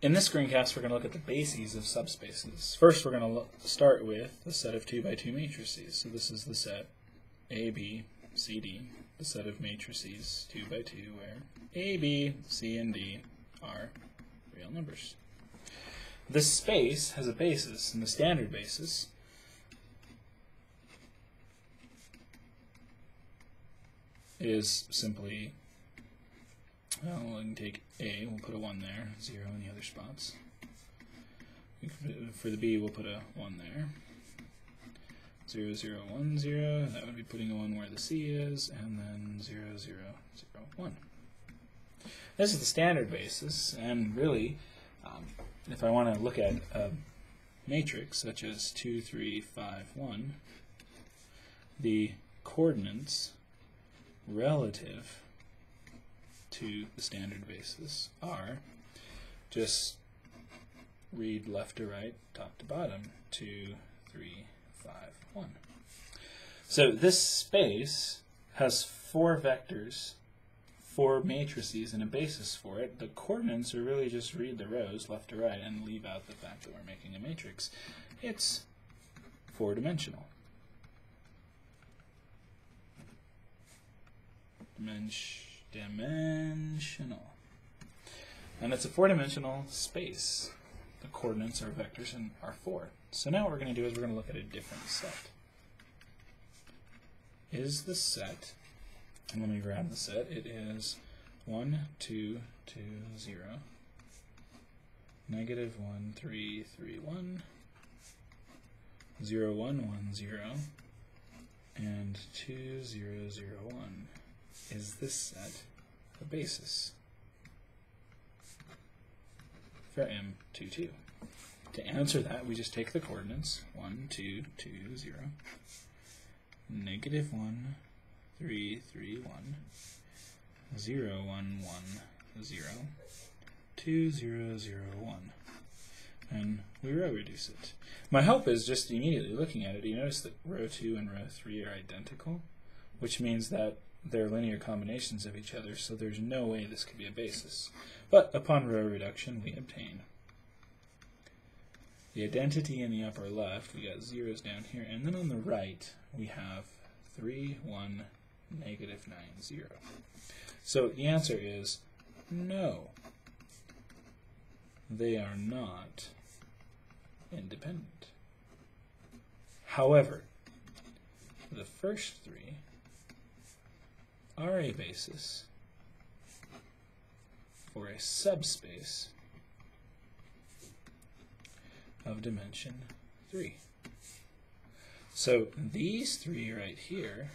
In this screencast, we're going to look at the bases of subspaces. First, we're going to start with the set of 2 by 2 matrices. So this is the set A, B, C, D, the set of matrices 2 by 2, where A, B, C, and D are real numbers. This space has a basis, and the standard basis is simply, well, we can take A, we'll put a 1 there, 0 in the other spots. For the B, we'll put a 1 there. 0, 0, 1, 0, that would be putting a 1 where the C is, and then 0, 0, 0, 1. This is the standard basis, and really, if I want to look at a matrix such as 2, 3, 5, 1, the coordinates relative to the standard basis are, just read left to right, top to bottom, 2, 3, 5, 1. So this space has 4 vectors, 4 matrices, and a basis for it. The coordinates are really just read the rows left to right and leave out the fact that we're making a matrix. It's 4-dimensional. Dimensional. And it's a 4-dimensional space. The coordinates are vectors and are 4. So now what we're going to do is we're going to look at a different set. Is the set, and let me grab the set, it is 1, 2, 2, 0, negative 1, 3, 3, 1, 0, 1, 1, 0, and 2, 0, 0, 1. Is this set a basis for M22? To answer that, we just take the coordinates 1, 2, 2, 0, negative 1, 3, 3, 1, 0, 1, 1, 0, 2, 0, 0, 1. And we row reduce it. My hope is just immediately looking at it, you notice that row 2 and row 3 are identical, which means that they're linear combinations of each other, so there's no way this could be a basis. But upon row reduction, we obtain the identity in the upper left. We got zeros down here, and then on the right, we have 3, 1, negative 9, 0. So the answer is no. They are not independent. However, the first 3 are a basis for a subspace of dimension 3. So these 3 right here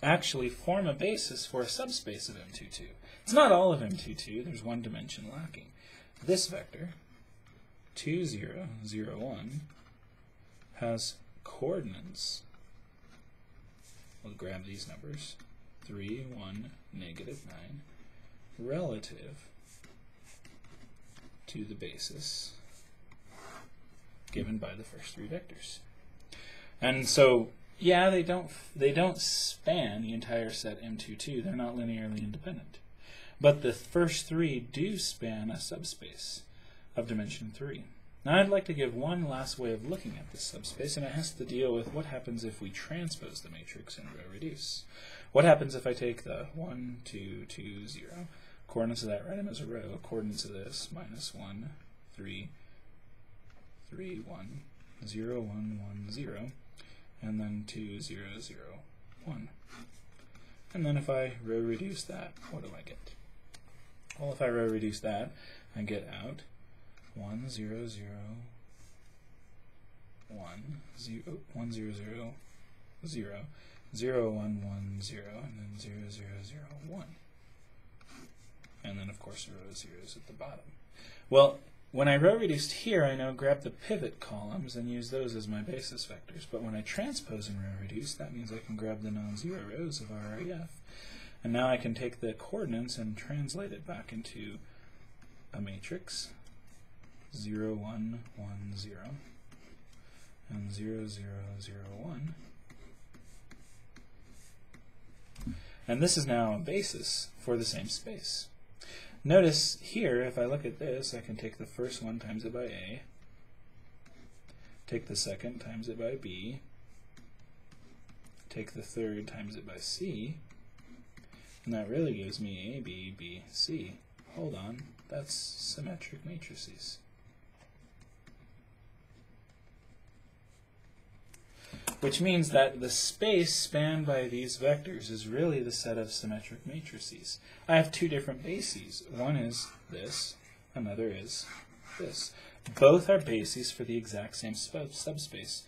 actually form a basis for a subspace of M22. It's not all of M22, there's one dimension lacking. This vector, 2, 0, 0, 1, has coordinates, we'll grab these numbers, 3, 1, negative 9, relative to the basis given by the first 3 vectors. And so, yeah, they don't span the entire set M22. They're not linearly independent. But the first 3 do span a subspace of dimension 3. Now I'd like to give one last way of looking at this subspace, and it has to deal with what happens if we transpose the matrix and row reduce. What happens if I take the 1, 2, 2, 0, coordinates of that, write them as a row, coordinates of this, minus 1, 3, 3, 1, 0, 1, 1, 0, and then 2, 0, 0, 1. And then if I row reduce that, what do I get? Well, if I row reduce that, I get out 1, 0, 0, 1, 0, 1, 0, 0, 0, 0, 1, 1, 0, and then 0, 0, 0, 1. And then, of course, the row of zeros at the bottom. Well, when I row reduced here, I now grab the pivot columns and use those as my basis vectors. But when I transpose and row reduce, that means I can grab the non-zero rows of RREF. And now I can take the coordinates and translate it back into a matrix. 0, 1, 1, 0, and 0, 0, 0, 1. And this is now a basis for the same space. Notice here, if I look at this, I can take the first one, times it by A, take the second, times it by B, take the third, times it by C, and that really gives me A, B, B, C. Hold on, that's symmetric matrices. Which means that the space spanned by these vectors is really the set of symmetric matrices. I have two different bases. One is this, another is this. Both are bases for the exact same subspace.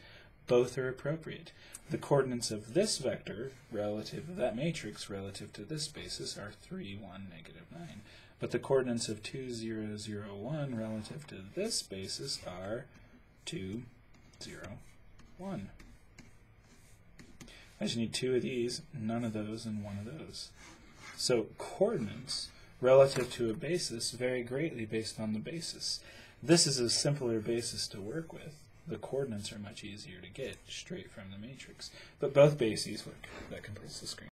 Both are appropriate. The coordinates of this vector relative to that matrix relative to this basis are 3, 1, negative 9. But the coordinates of 2, 0, 0, 1 relative to this basis are 2, 0, 1. I just need two of these, none of those, and one of those. So coordinates relative to a basis vary greatly based on the basis. This is a simpler basis to work with. The coordinates are much easier to get straight from the matrix. But both bases work. That completes the screen.